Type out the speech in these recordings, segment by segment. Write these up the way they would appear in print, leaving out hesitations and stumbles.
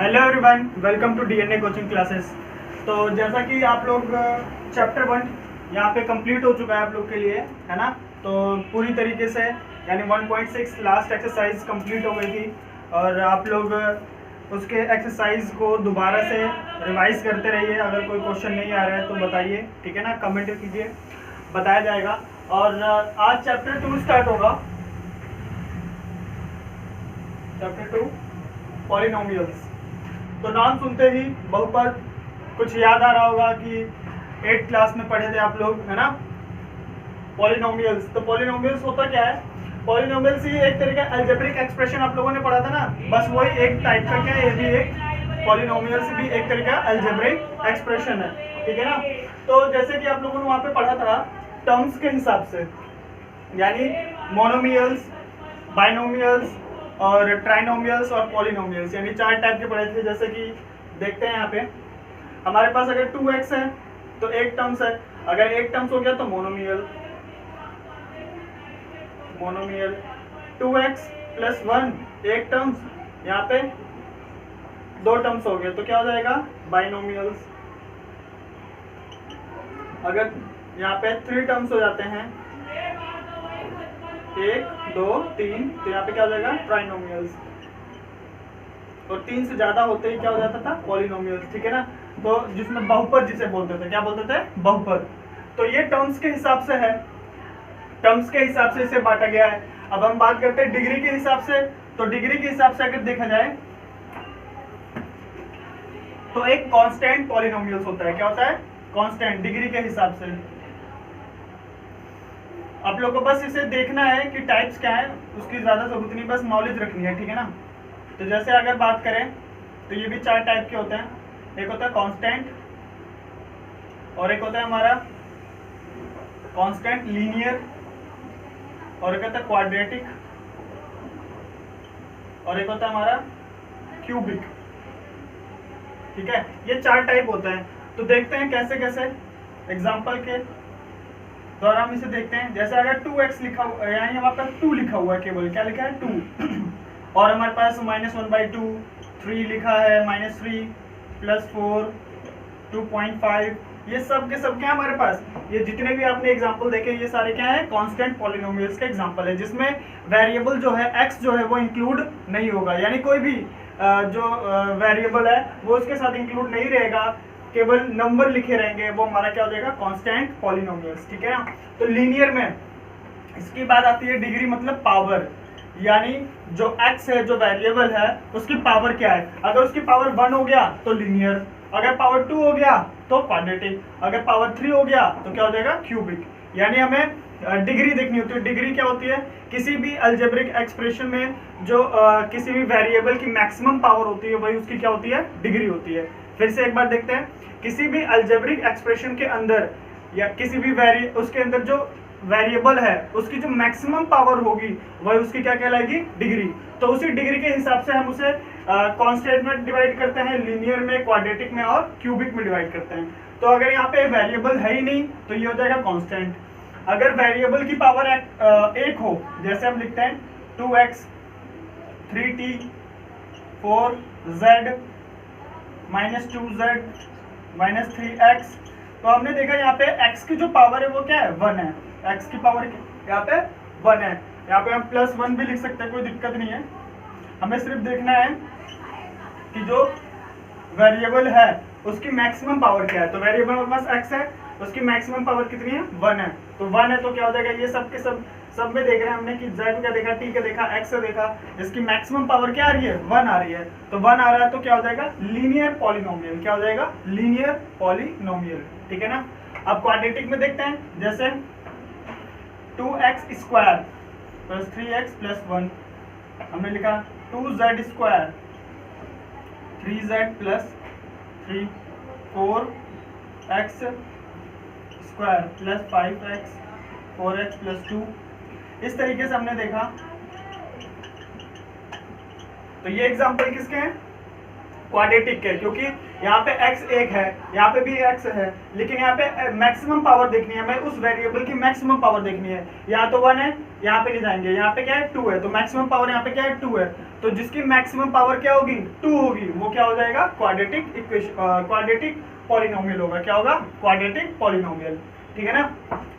Hello everyone, welcome to DNA coaching classes. तो जैसा कि आप लोग चैप्टर 1 यहाँ पे कंप्लीट हो चुका है आप लोग के लिए, है ना। तो पूरी तरीके से यानी 1.6 लास्ट एक्सरसाइज कंप्लीट हो गई थी और आप लोग उसके एक्सरसाइज को दोबारा से रिवाइज करते रहिए। अगर कोई क्वेश्चन नहीं आ रहा है तो बताइए, ठीक है ना, कमेंट कीजिए, बताया जाएगा। और आज चैप्टर 2 स्टार्ट होगा। Chapter 2 polynomials. तो नाम सुनते ही बहुपद कुछ याद आ रहा होगा कि 8th क्लास में पढ़े थे आप लोग, है ना। पॉलिनोमियल्स, तो पॉलिनोमियल्स होता क्या है? पॉलिनोमियल्स ही एक तरीके का अलजेब्रिक एक्सप्रेशन आप लोगों ने पढ़ा था ना, बस वही एक टाइप का क्या है, ये भी एक पॉलिनोमियल्स भी एक तरीका अलजेब्रिक एक्सप्रेशन है, ठीक है ना। तो जैसे कि आप लोगों ने वहाँ पे पढ़ा था टर्म्स के हिसाब से, यानी मोनोमियल्स, बाइनोमियल्स और ट्राइनोमियल्स और पॉलिनोमियल्स, यानी 4 टाइप के पढ़े थे। जैसे कि देखते हैं यहाँ पे हमारे पास अगर 2x है तो एक टर्म्स है, अगर एक टर्म्स हो गया तो मोनोमियल। 2x + 1 एक टर्म्स, यहाँ पे 2 टर्म्स हो गए तो क्या हो जाएगा? बाइनोमियल्स। अगर यहाँ पे 3 टर्म्स हो जाते हैं, 1 2 3, तो यहाँ पे क्या हो जाएगा? ट्राइनोमियल्स। और 3 से ज्यादा होते ही क्या हो जाता था? पॉलिनोमियल्स, ठीक है ना। तो जिसमें बहुपद जिसे बोलते थे, क्या बोलते थे? बहुपद। तो ये टर्म्स के हिसाब से है, टर्म्स के हिसाब से इसे बांटा गया है। अब हम बात करते हैं डिग्री के हिसाब से। तो डिग्री के हिसाब से अगर देखा जाए तो एक कांस्टेंट पॉलिनोमियल्स होता है। क्या होता है? कांस्टेंट, डिग्री के हिसाब से। आप लोग को बस इसे देखना है कि टाइप्स क्या है, उसकी ज्यादा जरूरत नहीं, बस नॉलेज रखनी है, ठीक है ना। तो जैसे अगर बात करें तो ये भी 4 टाइप के होते हैं। एक होता है कांस्टेंट, और एक होता है हमारा कांस्टेंट लीनियर, और एक होता है क्वाड्रेटिक, और एक होता है हमारा क्यूबिक, ठीक है। ये 4 टाइप होते हैं। तो देखते हैं कैसे कैसे एग्जांपल के द्वारा हम इसे देखते हैं। जैसे अगर 2x लिखा हुआ, यानी हमारे पास 2 लिखा हुआ है, केवल क्या लिखा है? 2 और हमारे पास -1/2, 3 लिखा है, -3 + 4 2.5, ये सब के सब क्या है हमारे पास? ये जितने भी आपने एग्जांपल देखे ये सारे क्या है? कांस्टेंट पॉलिनोमियल्स के एग्जांपल है, जिसमें वेरिएबल जो है x जो है वो इंक्लूड नहीं होगा, यानी कोई भी जो वेरिएबल है वो उसके साथ इंक्लूड नहीं रहेगा, केवल नंबर लिखे रहेंगे, वो हमारा क्या हो जाएगा? कांस्टेंट पॉलिनोमियल्स, ठीक है ना। तो लीनियर में इसकी बात आती है डिग्री, मतलब पावर, यानी जो x है, जो वेरिएबल है, उसकी पावर क्या है। अगर उसकी पावर 1 हो गया तो लीनियर, अगर पावर 2 हो गया तो क्वाड्रेटिक, अगर पावर 3 हो गया तो क्या हो जाएगा? क्यूबिक। यानी हमें डिग्री देखनी होती है। डिग्री क्या होती है? किसी भी अलजेब्रिक एक्सप्रेशन में जो किसी भी वेरिएबल की मैक्सिमम पावर होती है, वही उसकी क्या होती है? डिग्री होती है। फिर से एक बार देखते हैं, किसी भी अलजेब्रिक एक्सप्रेशन के अंदर या किसी भी उसके अंदर जो वेरिएबल है उसकी जो मैक्सिमम पावर होगी वही उसकी क्या कहलाएगी? डिग्री। तो उसी डिग्री के हिसाब से हम उसे कांस्टेंट में डिवाइड करते हैं, लीनियर में, क्वाड्रेटिक में और क्यूबिक में डिवाइड करते हैं। तो अगर यहाँ पे वेरिएबल है ही नहीं तो ये हो जाएगा कांस्टेंट। अगर वेरिएबल की पावर 1 हो, जैसे हम लिखते हैं 2x 3t 4z -2z -3x, तो हमने देखा यहाँ पे x की जो पावर है वो क्या है? 1 है। x की पावर यहाँ पे 1 है। यहाँ पे हम +1 भी लिख सकते हैं, कोई दिक्कत नहीं है। हमें सिर्फ देखना है कि जो वेरिएबल है उसकी मैक्सिमम पावर क्या है। तो वेरिएबल हमारे पास x है, उसकी मैक्सिमम पावर कितनी है? 1 है। तो 1 है तो क्या हो जाएगा? ये सब के सब में देख रहे हैं हमने कि z का देखा, t का देखा, x का देखा, इसकी मैक्सिमम पावर क्या आ रही है? 1 आ रही है। तो 1 आ रहा है तो क्या हो जाएगा? Linear polynomial. क्या हो जाएगा? लीनियर पॉलिनोमियल, ठीक है ना। अब क्वाड्रेटिक में देखते हैं, जैसे 2x² + 3x + 1, हमने लिखा 2z² 3z + 3 4x² + 5x 4x + 2, इस तरीके से हमने देखा। तो ये एग्जांपल किसके हैं? क्वाड्रेटिक है, क्योंकि यहाँ पे x एक है, यहाँ पे भी x है, लेकिन यहाँ पे मैक्सिमम पावर देखनी है, हमें उस वेरिएबल की मैक्सिमम पावर देखनी है। यहाँ तो 1 है, यहाँ पे नहीं जाएंगे, यहाँ पे क्या है 2 है, तो मैक्सिमम पावर यहाँ पे क्या है 2 है, तो जिसकी मैक्सिमम पावर क्या होगी 2 होगी, वो क्या हो जाएगा क्वाड्रेटिक इक्वेशन, क्वाड्रेटिक पॉलिनोमियल होगा। क्या होगा क्वाड्रेटिक पॉलिनोमियल, ठीक है ना।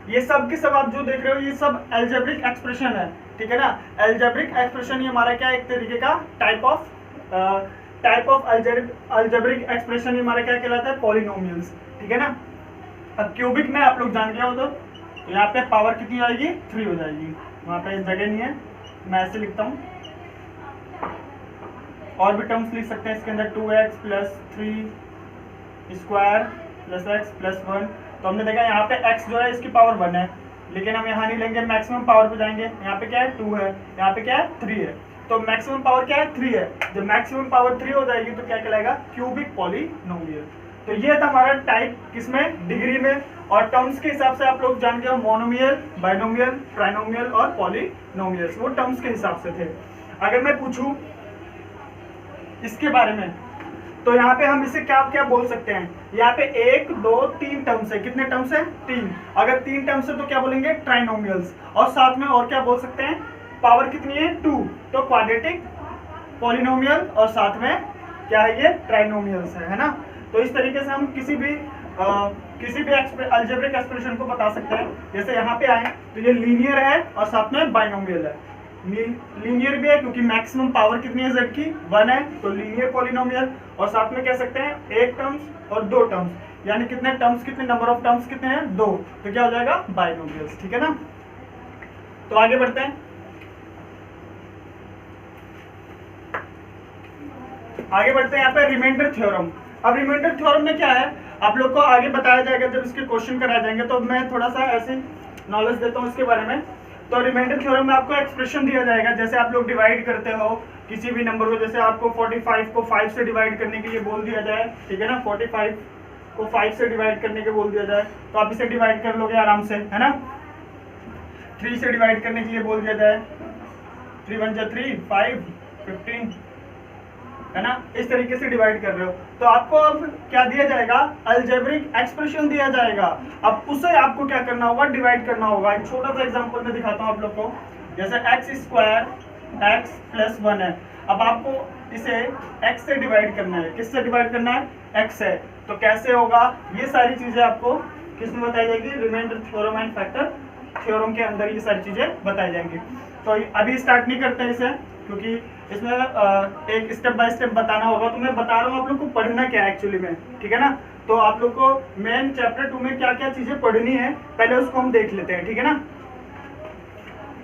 ये सब के सब आप जो देख रहे हो ये सब अलजेब्रिक एक्सप्रेशन है, ठीक है ना। अलजेब्रिक एक्सप्रेशन ये हमारा क्या एक तरीके का टाइप ऑफ अलजेब्रिक एक्सप्रेशन हमारा क्या कहलाता है पॉलिनोमियल्स, ठीक है ना। अब क्यूबिक में आप लोग जान गए हो तो यहाँ पे पावर कितनी आएगी 3 हो जाएगी, वहाँ पे जगह नहीं है, मैं ऐसे लिखता हूँ। और भी टर्म्स लिख सकते हैं इसके अंदर, 2x plus 3 square plus x plus 1। तो हमने देखा यहाँ पे x जो है इसकी पावर 1 है, लेकिन हम यहाँ नहीं लेंगे, मैक्सिमम पावर पे जाएंगे। यहाँ पे क्या है 2 है, यहाँ पे क्या है 3 है, तो मैक्सिमम पावर क्या है 3 है। जब मैक्सिमम पावर 3 हो जाएगी तो क्या कहलाएगा क्यूबिक पॉलिनोमियल। तो ये था हमारा टाइप किसमें डिग्री में, और टर्म्स के हिसाब से आप लोग जान गए हो मोनोमियल, बाइनोमियल, ट्राइनोमियल और पॉलिनोमियल्स, वो टर्म्स के हिसाब से थे। अगर मैं पूछूं इसके बारे में तो यहाँ पे हम इसे क्या क्या बोल सकते हैं, यहाँ पे 1 2 3 टर्म्स है, कितने टर्म्स है 3। अगर 3 टर्म्स है तो क्या बोलेंगे ट्राइनोमियल्स, और साथ में और क्या बोल सकते हैं पावर कितनी है 2, तो क्वाड्रेटिक पॉलिनोमियल, और साथ में क्या है ये ट्राइनोमियल्स है ना। तो इस तरीके से हम किसी भी अलजेब्रिक एक्सप्रेशन को बता सकते हैं। जैसे यहाँ पे आए तो ये लीनियर है और साथ में बाइनोमियल है, लीनियर भी है क्योंकि मैक्सिमम पावर कितनी है z की 1 है, तो लीनियर पॉलिनोमियल, और साथ में कह सकते हैं एक टर्म्स और 2 टर्म्स, यानी कितने टर्म्स, कितने नंबर ऑफ टर्म्स कितने हैं 2, तो क्या हो जाएगा बाइनोमियल्स, ठीक है ना। तो आगे बढ़ते हैं, यहाँ पे रिमाइंडर थ्योरम। अब रिमाइंडर थ्योरम में क्या है आप लोग को आगे बताया जाएगा जब इसके क्वेश्चन कराए जाएंगे, तो मैं थोड़ा सा ऐसे नॉलेज देता हूँ इसके बारे में। तो रिमाइंडर थ्योरम में आपको एक्सप्रेशन दिया जाएगा, जैसे आप लोग डिवाइड करते हो किसी भी नंबर को, जैसे आपको 45 को 5 से डिवाइड करने के लिए बोल दिया जाए, ठीक है ना, 45 को 5 से डिवाइड करने के बोल दिया जाए तो आप इसे डिवाइड कर लोगे आराम से, है ना। 3 से डिवाइड करने के लिए बोल दिया जाए, 3 1 जा 3 5 15, है ना, इस तरीके से डिवाइड कर रहे हो तो आपको अब क्या दिया जाएगा अलजेब्रिक एक्सप्रेशन दिया जाएगा। अब उसे आपको क्या करना होगा डिवाइड करना होगा। एक छोटा सा एग्जांपल मैं दिखाता हूँ आप लोग को, जैसे x स्क्वायर x प्लस 1 है, अब आपको इसे x से डिवाइड करना है, किससे डिवाइड करना है x से, तो कैसे होगा ये सारी चीजें आपको किसमें बताई जाएगी remainder theorem and factor theorem के अंदर ये सारी चीजें बताई जाएंगी। तो अभी स्टार्ट नहीं करते इसे क्योंकि इसमें एक स्टेप बाय स्टेप बताना होगा, तो मैं बता रहा हूँ आप लोग को पढ़ना क्या है एक्चुअली में, ठीक है ना। तो आप लोग को मेन चैप्टर 2 में क्या क्या चीजें पढ़नी है पहले उसको हम देख लेते हैं, ठीक है ना।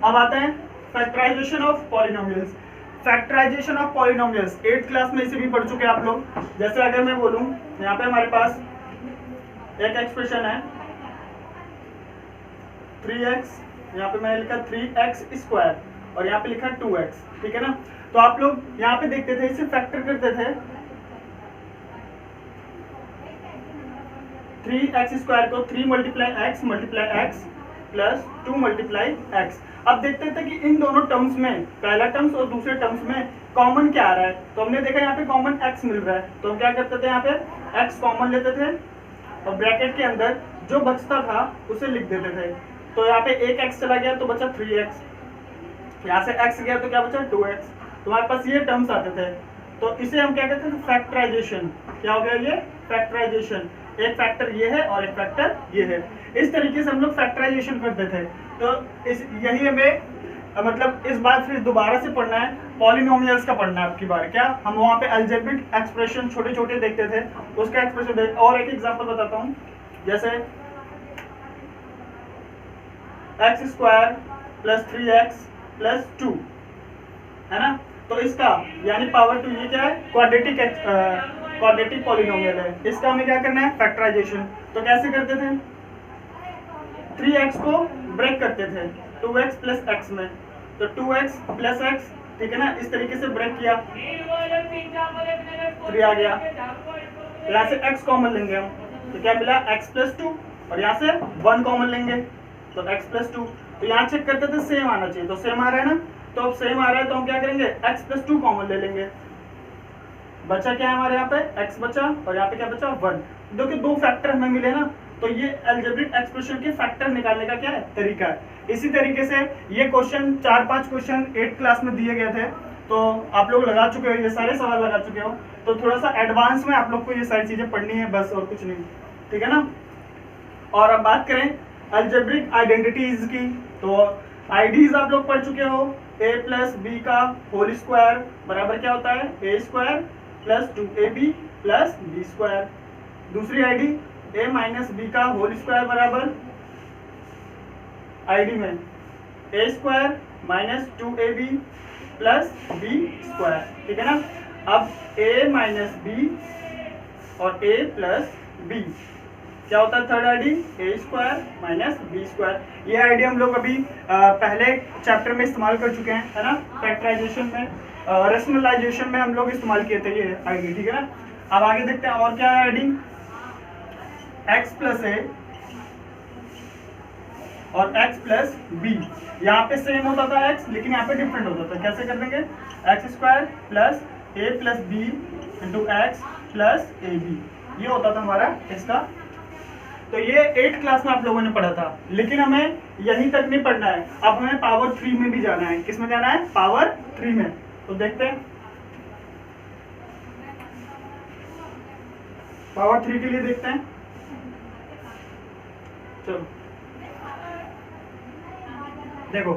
अब आते हैं factorization of polynomials. Factorization of polynomials 8th class में इसे भी पढ़ चुके हैं आप लोग। जैसे अगर मैं बोलूँ यहाँ पे हमारे पास एक एक्सप्रेशन है 3x, यहाँ पे मैंने लिखा 3x स्क्वायर और यहाँ पे लिखा 2x, ठीक है ना। तो आप लोग यहाँ पे देखते थे इसे फैक्टर करते थे 3x स्क्वायर को 3 multiply x plus 2 multiply x। अब देखते थे कि इन दोनों टर्म्स में पहला टर्म्स और दूसरे टर्म्स में कॉमन क्या आ रहा है, तो हमने देखा यहाँ पे कॉमन x मिल रहा है, तो हम क्या करते थे यहाँ पे x कॉमन लेते थे और ब्रैकेट के अंदर जो बचता था उसे लिख देते थे। तो यहाँ पे एक x चला गया तो बचा 3x, यहाँ से x गया तो क्या बचा 2x, तो हमारे पास ये टर्म्स आते थे। तो इसे हम क्या कहते हैं फैक्टराइजेशन। क्या हो गया ये फैक्टराइजेशन, एक फैक्टर ये है और एक फैक्टर ये है, इस तरीके से हम लोग फैक्टराइजेशन करते थे। तो यही हमें मतलब इस बार फिर दोबारा से पढ़ना है, पॉलिनोमियल्स का पढ़ना है आपकी बार। क्या हम वहाँ पे अलजेब्रिक एक्सप्रेशन छोटे छोटे देखते थे, उसका एक्सप्रेशन और एक एग्जांपल बताता हूँ, जैसे x square plus 3x plus 2, है ना। तो इसका यानी पावर 2 ये क्या है क्वाड्रेटिक पॉलिनोमियल है, इसका हमें क्या करना है फैक्टराइजेशन। तो कैसे करते थे 3x को ब्रेक करते थे 2x प्लस x में, तो 2x प्लस x, ठीक है ना, इस तरीके से ब्रेक किया 3 आ गया, यहाँ से x कॉमन लेंगे हम, तो क्या मिला x प्लस 2 और यहाँ से 1 कॉमन लेंगे तो x प्लस 2। तो यहाँ चेक करते थे सेम आना चाहिए, तो सेम आ रहा है ना, तो अब सेम आ रहा है तो हम क्या करेंगे x प्लस 2 कॉमन ले लेंगे, बचा क्या है हमारे यहाँ पे x बचा और यहाँ पे क्या बचा 1। देखिए दो फैक्टर हमें मिले ना, तो ये अलजेब्रिक एक्सप्रेशन के फैक्टर निकालने का क्या है तरीका है। इसी तरीके से ये क्वेश्चन 4-5 क्वेश्चन 8th क्लास में दिए गए थे, तो आप लोग लगा चुके हो, ये सारे सवाल लगा चुके हो, तो थोड़ा सा एडवांस में आप लोग को ये सारी चीजें पढ़नी है बस, और कुछ नहीं, ठीक है ना। और अब बात करें अलजेब्रिक आइडेंटिटीज की, तो आईडीज आप लोग पढ़ चुके हो, a प्लस बी का होल स्क्वायर बराबर क्या होता है a square plus 2ab plus B square. दूसरी आईडी a माइनस बी का होल स्क्वायर बराबर आईडी में a square minus 2ab plus B square, ठीक है ना। अब a माइनस बी और a प्लस बी क्या होता है third ID a square minus B square. ये आईडी हम लोग अभी पहले चैप्टर में इस्तेमाल कर चुके हैं, है ना। फैक्टराइजेशन में, रेशनलाइजेशन में हम लोग इस्तेमाल किए थे ये आईडी, ठीक है ना। अब आगे देखते हैं और क्या है आईडी, x प्लस ए और x प्लस बी। यहाँ पे सेम होता था x, लेकिन यहाँ पे डिफरेंट होता था। कैसे कर देंगे, X square plus A plus B into X plus A B, ये होता था हमारा इसका। तो ये 8th क्लास में आप लोगों ने पढ़ा था, लेकिन हमें यहीं तक नहीं पढ़ना है, अब हमें पावर 3 में भी जाना है। किस में जाना है, पावर 3 में। तो देखते हैं पावर 3 के लिए देखते हैं, चलो देखो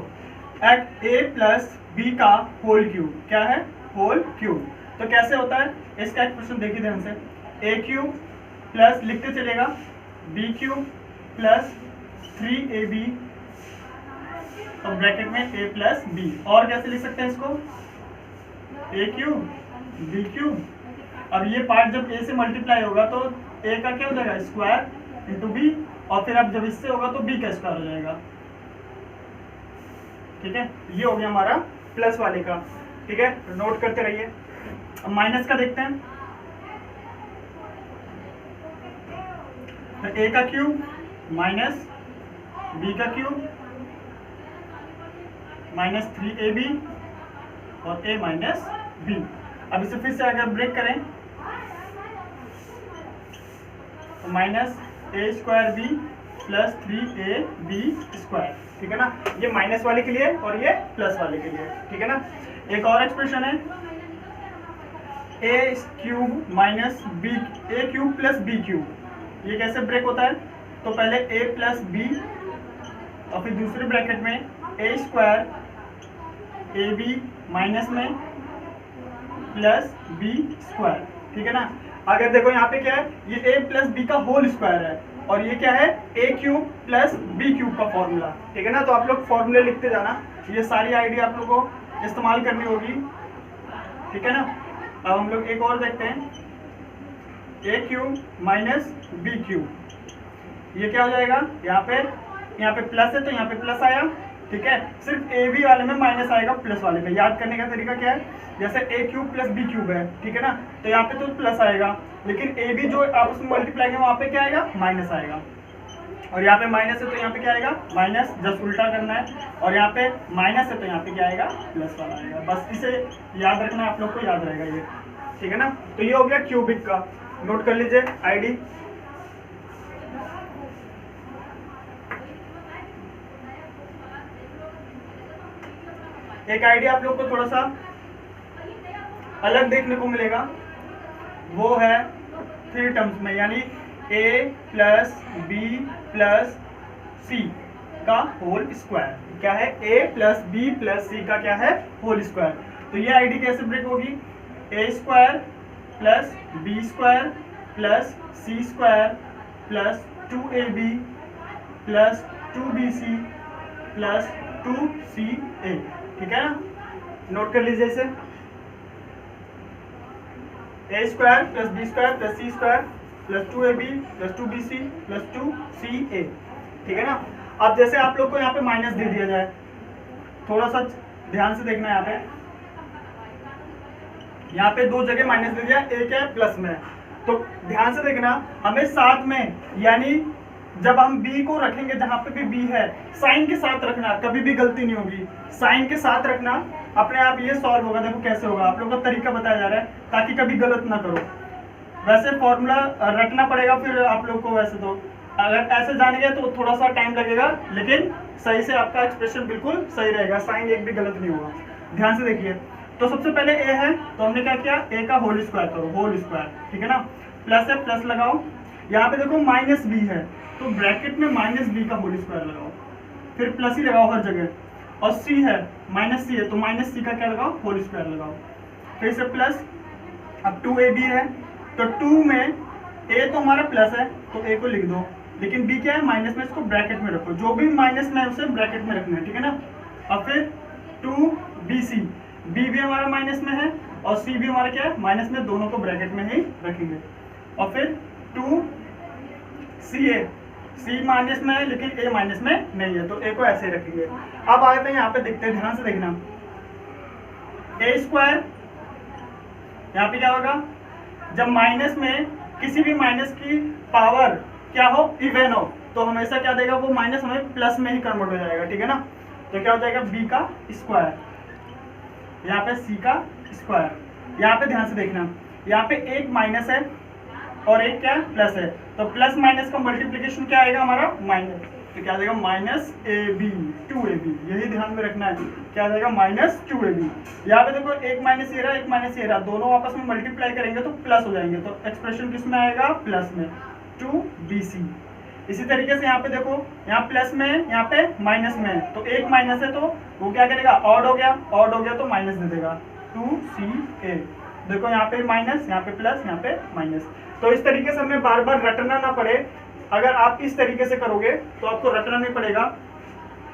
a प्लस बी का होल क्यूब क्या है, होल क्यूब। तो कैसे होता है इसका एक्सप्रेशन देखिए ध्यान से, a क्यूब प्लस लिखते चलेगा बी क्यूब प्लस 3ab और ब्रैकेट में a प्लस बी। और कैसे लिख सकते हैं इसको, a क्यूब बी क्यूब। अब ये पार्ट जब a से मल्टीप्लाई होगा तो a का क्या हो जाएगा स्क्वायर इंटू बी, और फिर अब जब इससे होगा तो b का स्क्वायर हो जाएगा, ठीक है। ये हो गया हमारा प्लस वाले का, ठीक है, नोट करते रहिए। अब माइनस का देखते हैं, तो a का क्यूब माइनस b का क्यूब माइनस 3ab और a माइनस b। अब इसे फिर से अगर ब्रेक करें तो minus a square b plus 3ab square, ठीक है ना। ये माइनस वाले के लिए और ये प्लस वाले के लिए, ठीक है ना। एक और एक्सप्रेशन है a cube minus b, a cube plus b cube. ये कैसे ब्रेक होता है, तो पहले a प्लस बी और फिर दूसरे ब्रैकेट में a square A B minus में प्लस b स्क्वायर, ठीक है ना। अगर देखो यहाँ पे क्या है, ये a प्लस बी का होल स्क्वायर है और ये क्या है a cube plus B cube का फॉर्मूला, ठीक है ना। तो आप लोग फॉर्मूले लिखते जाना, ये सारी आईडी आप लोग को इस्तेमाल करनी होगी, ठीक है ना। अब हम लोग एक और देखते हैं, a cube minus B cube, ये क्या हो जाएगा, यहाँ पे प्लस है तो यहाँ पे प्लस आया, ठीक है। सिर्फ ए बी वाले में माइनस आएगा प्लस वाले में। याद करने का तरीका क्या है, जैसे a cube plus B cube है, ठीक है ना, तो यहाँ पे तो प्लस आएगा, लेकिन ए बी जो आप उसमें मल्टीप्लाई करेंगे वहाँ पे क्या आएगा माइनस आएगा, और यहाँ पे माइनस है तो यहाँ पे क्या आएगा माइनस, जस्ट उल्टा करना है। और यहाँ पे माइनस है तो यहाँ पे क्या आएगा प्लस वाला आएगा। बस इसे याद रखना, आप लोग को याद रहेगा ये, ठीक है ना। तो ये हो गया क्यूबिक का, नोट कर लीजिए आईडी। एक आईडी आप लोग को थोड़ा सा अलग देखने को मिलेगा, वो है 3 टर्म्स में, यानी a प्लस बी प्लस सी का होल स्क्वायर। क्या है, a प्लस बी प्लस सी का क्या है होल स्क्वायर। तो ये आईडी कैसे ब्रेक होगी, a square plus B square plus C square plus 2ab plus 2bc plus 2ca, ठीक है ना। नोट कर लीजिए इसे, a square plus B square plus C square plus 2ab plus 2bc plus 2ca, ठीक है ना। अब जैसे आप लोग को यहाँ पे माइनस दे दिया जाए, थोड़ा सा ध्यान से देखना, यहाँ पे 2 जगह माइनस दे दिया, एक है प्लस में, तो ध्यान से देखना, हमें साथ में, यानी जब हम b को रखेंगे जहां पे भी b है, साइन के साथ रखना, कभी भी गलती नहीं होगी, साइन के साथ रखना। अपने आप ये सॉल्व होगा। देखो कैसे होगा, आप लोगों को तरीका बताया जा रहा है ताकि कभी गलत ना करो। वैसे फॉर्मूला रटना पड़ेगा फिर आप लोग को, वैसे तो अगर ऐसे जानेंगे तो थोड़ा सा टाइम लगेगा, लेकिन सही से आपका एक्सप्रेशन बिल्कुल सही रहेगा, साइन एक भी गलत नहीं होगा। ध्यान से देखिए, तो सबसे पहले ए है तो हमने क्या किया, ए का होल स्क्वायर करो, होल स्क्वायर, ठीक है ना। प्लस है, प्लस लगाओ। यहाँ पे देखो माइनस बी है तो ब्रैकेट में माइनस बी का होल स्क्वायर लगाओ, फिर प्लस ही लगाओ हर जगह। और सी है, माइनस सी है तो माइनस सी का क्या लगाओ, होल स्क्वायर लगाओ, फिर से प्लस। अब 2ab है तो 2 में a तो हमारा प्लस है तो a को लिख दो, लेकिन b क्या है, माइनस में, इसको ब्रैकेट में रखो, जो भी माइनस में है उसे ब्रैकेट में रखना है, ठीक है ना। अब फिर 2bc, b भी हमारा माइनस में है और c भी हमारा क्या है, माइनस में, दोनों को ब्रैकेट में ही रखेंगे। और फिर 2ca, c माइनस में है लेकिन a माइनस में नहीं है तो a को ऐसे ही रखेंगे। अब आते हैं यहाँ पे, देखते हैं, ध्यान से देखना, a स्क्वायर, यहाँ पे क्या होगा, जब माइनस में किसी भी माइनस की पावर क्या हो, इवन हो, तो हमेशा क्या देगा वो माइनस हमें प्लस में ही कन्वर्ट हो जाएगा, ठीक है ना। तो क्या हो जाएगा, b का स्क्वायर, यहाँ पे c का स्क्वायर। यहाँ पे ध्यान से देखना, यहाँ पे एक माइनस है और एक क्या है, प्लस है, तो प्लस माइनस का मल्टीप्लीकेशन क्या आएगा हमारा, माइनस, तो क्या आ जाएगा माइनस ab, 2ab, यही ध्यान में रखना है, क्या आ जाएगा माइनस 2ab। यहाँ पे देखो एक माइनस ये रहा, एक माइनस ये रहा, दोनों आपस में मल्टीप्लाई करेंगे तो प्लस हो जाएंगे, तो एक्सप्रेशन किस में आएगा, प्लस में, 2bc। इसी तरीके से यहाँ पे देखो, यहाँ प्लस में, यहाँ पे माइनस में, तो एक माइनस है तो वो क्या करेगा, ऑड हो गया, ऑड हो गया तो माइनस दे देगा, 2ca। देखो यहाँ पे माइनस, यहाँ पे प्लस, यहाँ पे माइनस। तो इस तरीके से हमें बार बार रटना ना पड़े, अगर आप इस तरीके से करोगे तो आपको रटना नहीं पड़ेगा,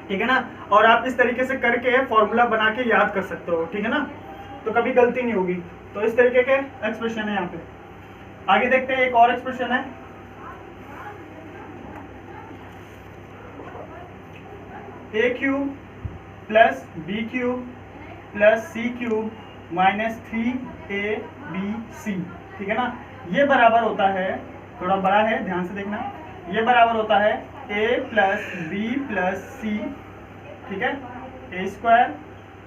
ठीक है ना। और आप इस तरीके से करके फॉर्मूला बना के याद कर सकते हो, ठीक है ना, तो कभी गलती नहीं होगी। तो इस तरीके के एक्सप्रेशन है यहाँ पे। आगे देखते हैं, एक और एक्सप्रेशन है, a cube plus B cube plus C cube minus 3abc, ठीक है ना। ये बराबर होता है, थोड़ा बड़ा है, ध्यान से देखना, ये बराबर होता है a plus B plus C, ठीक है, a square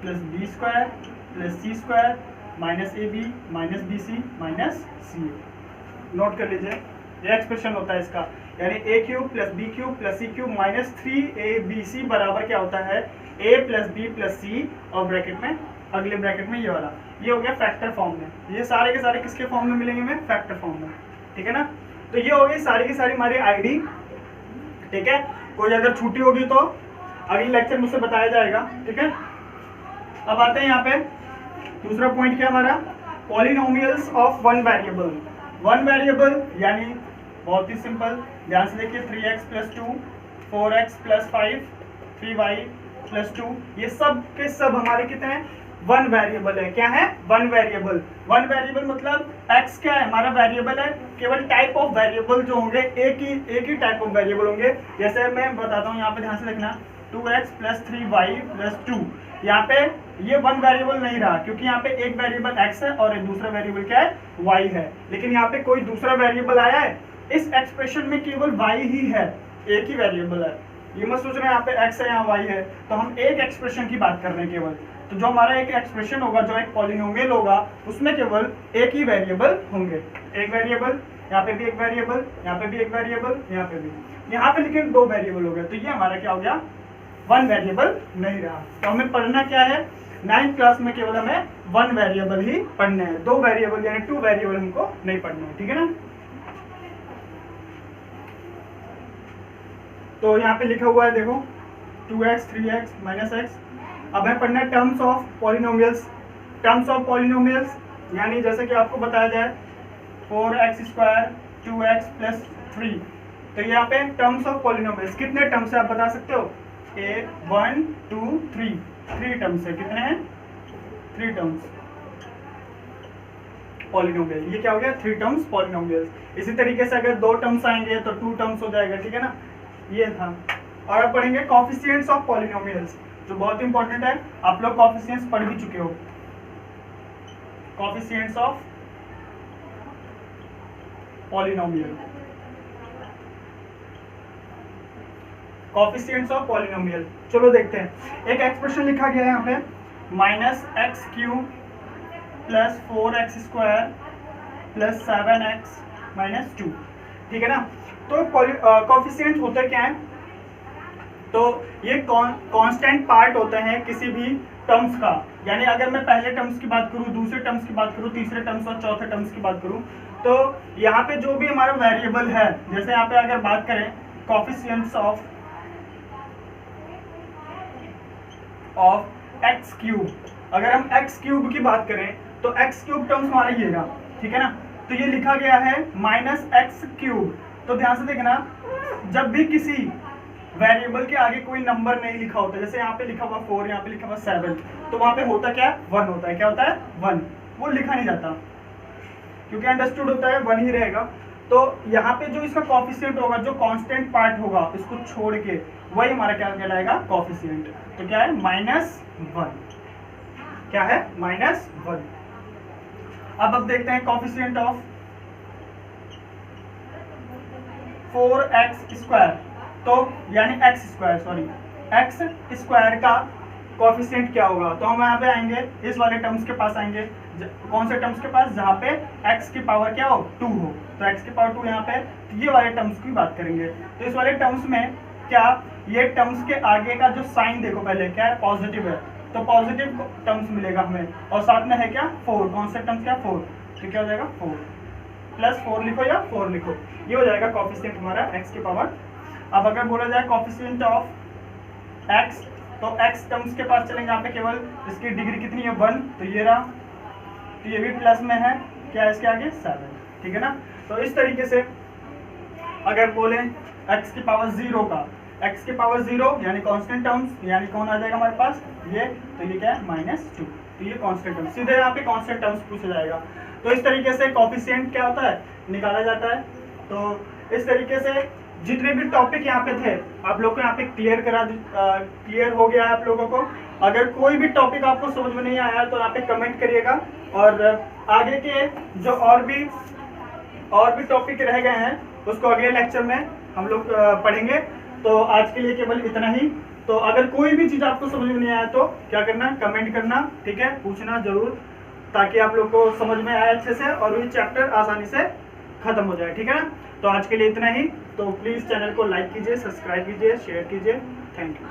plus B square plus C square minus A B minus B C minus C. Note कर लीजिए, ये एक्सप्रेशन होता है इसका, यानी a cube plus B cube plus C cube minus 3abc बराबर क्या होता है, a plus B plus C, और ब्रैकेट में, अगले ब्रैकेट में ये वाला, ये हो गया फैक्टर फॉर्म में। ये सारे के सारे किसके फॉर्म में मिलेंगे हमें, फैक्टर फॉर्म में, ठीक है ना। तो ये हो गई सारी की सारी हमारी आईडी, ठीक है। कोई अगर छूटी होगी तो अगले लेक्चर मुझसे बताया जाएगा, ठीक है। अब आते हैं यहाँ पे दूसरा पॉइंट क्या हमारा, polynomials of one variable. One variable यानी बहुत ही सिंपल, ध्यान से देखिए, 3x plus 2, 4x plus 5, 3y plus 2, ये सब के सब हमारे कितने हैं, वन वेरिएबल है। क्या है, वन वेरिएबल। वन वेरिएबल मतलब x क्या है, हमारा वेरिएबल है, केवल टाइप ऑफ वेरिएबल जो होंगे एक ही टाइप ऑफ वेरिएबल होंगे। जैसे मैं बताता हूँ, यहाँ पे ध्यान से देखना, 2x प्लस 3y प्लस 2, यहाँ पे ये वन वेरिएबल नहीं रहा, क्योंकि यहाँ पे एक वेरिएबल x है और एक दूसरा वेरिएबल क्या है, y है। लेकिन यहाँ पे कोई दूसरा वेरिएबल आया है, इस एक्सप्रेशन में केवल y ही है, एक ही वेरिएबल है। ये मत सोच रहे हैं यहाँ पे x है, यहाँ y है, तो हम एक एक्सप्रेशन की बात कर रहे हैं केवल। तो जो हमारा एक एक्सप्रेशन होगा, जो एक पॉलिनोमियल होगा, उसमें केवल एक ही वेरिएबल होंगे, एक वेरिएबल, यहाँ पे भी एक वेरिएबल, यहाँ पे भी एक वेरिएबल, यहाँ पे भी, यहाँ पे लेकिन दो वेरिएबल हो गए, तो ये हमारा क्या हो गया, वन वेरिएबल नहीं रहा। तो हमें पढ़ना क्या है, 9th क्लास में केवल हमें वन वेरिएबल ही पढ़ने हैं, दो वेरिएबल यानी टू वेरिएबल हमको नहीं पढ़ना है, ठीक है ना। तो यहाँ पे लिखा हुआ है देखो, 2x 3x माइनस x। अब है पढ़ना terms of polynomials. Terms of polynomials यानी जैसे कि आपको बताया जाए 4x स्क्वायर 2x प्लस 3, तो यहाँ पे टर्म्स ऑफ पॉलिनोमियल्स कितने टर्म्स है आप बता सकते हो, 1 2 3, 3 टर्म्स है। कितने हैं, 3 टर्म्स पॉलिनोमियल। ये क्या हो गया, 3 टर्म्स पॉलिनोमियल्स। इसी तरीके से अगर 2 टर्म्स आएंगे तो 2 टर्म्स हो जाएगा, ठीक है ना। ये था। और अब पढ़ेंगे कोएफिशिएंट्स ऑफ पॉलिनोमियल्स, जो बहुत इंपॉर्टेंट है, आप लोग कोएफिशिएंट्स पढ़ भी चुके हो। Coefficients of polynomial, coefficients of polynomial, चलो देखते हैं। एक एक्सप्रेशन लिखा गया है यहाँ पे, minus x cube plus 4x² plus 7x minus 2, ठीक है ना। तो कोफिशिएंट होते क्या है, तो ये कांस्टेंट पार्ट होते हैं किसी भी टर्म्स का। यानी अगर मैं पहले टर्म्स की बात करूं, दूसरे टर्म्स की बात करूं, तीसरे टर्म्स और चौथे टर्म्स की बात करूं, तो यहाँ पे जो भी हमारा वेरिएबल है, जैसे यहाँ पे अगर बात करें कोफिशिएंट्स ऑफ एक्स क्यूब, अगर हम एक्स क्यूब की बात करें तो एक्स क्यूब टर्म्स हमारा ये रहा, ठीक है ना। तो ये लिखा गया है माइनस एक्स क्यूब। तो ध्यान से देखना, जब भी किसी वेरिएबल के आगे कोई नंबर नहीं लिखा होता, जैसे यहाँ पे लिखा हुआ 4, यहाँ पे लिखा हुआ 7, तो वहां पे होता क्या, 1 होता है। क्या होता है, 1। वो लिखा नहीं जाता क्योंकि अंडरस्टूड होता है 1 ही रहेगा। तो यहाँ पे जो इसका कोफिशिएंट होगा, जो कांस्टेंट पार्ट होगा, इसको छोड़ के वही हमारा क्या कहलाएगा, कोफिशिएंट। तो क्या है, -1। क्या है, -1। अब देखते हैं कोफिशिएंट ऑफ 4x², तो यानी x² का कोफिशिएंट क्या होगा। तो हम यहाँ पे आएंगे, इस वाले टर्म्स के पास आएंगे। कौन से टर्म्स के पास, जहाँ पे x की पावर क्या हो, 2 हो। तो x की पावर 2 यहाँ पे, तो ये वाले टर्म्स की बात करेंगे। तो इस वाले टर्म्स में क्या, ये टर्म्स के आगे का जो साइन देखो पहले, क्या है, पॉजिटिव है, तो पॉजिटिव टर्म्स मिलेगा हमें। और साथ में है क्या, 4। कौन से टर्म्स, क्या, 4। तो क्या हो जाएगा, 4 प्लस 4 लिखो या 4 लिखो, ये हो जाएगा कोफिशिएंट हमारा x की पावर। अब अगर बोला जाए कोफिशिएंट ऑफ x, तो x टर्म्स के पास चलेंगे, यहाँ पे केवल इसकी डिग्री कितनी है, 1। तो ये रहा, तो ये भी प्लस में है, क्या है इसके आगे, 7, ठीक है ना। तो इस तरीके से अगर बोले x की पावर 0 का, x की पावर 0 यानी कांस्टेंट टर्म्स, यानी कौन आ जाएगा हमारे पास, ये। तो ये क्या है, -2। तो ये कांस्टेंट टर्म्स, सीधे यहाँ पे कांस्टेंट टर्म्स पूछा जाएगा। तो इस तरीके से कोफिशिएंट क्या होता है, निकाला जाता है। तो इस तरीके से जितने भी टॉपिक यहाँ पे थे, आप लोग को यहाँ पे क्लियर हो गया है आप लोगों को। अगर कोई भी टॉपिक आपको समझ में नहीं आया तो यहाँ पे कमेंट करिएगा, और आगे के जो और भी टॉपिक रह गए हैं उसको अगले लेक्चर में हम लोग पढ़ेंगे। तो आज के लिए केवल इतना ही। तो अगर कोई भी चीज़ आपको समझ में नहीं आया तो क्या करना, कमेंट करना, ठीक है, पूछना जरूर, ताकि आप लोग को समझ में आए अच्छे से और ये चैप्टर आसानी से खत्म हो जाए, ठीक है ना। तो आज के लिए इतना ही। तो प्लीज़ चैनल को लाइक कीजिए, सब्सक्राइब कीजिए, शेयर कीजिए। Thank you.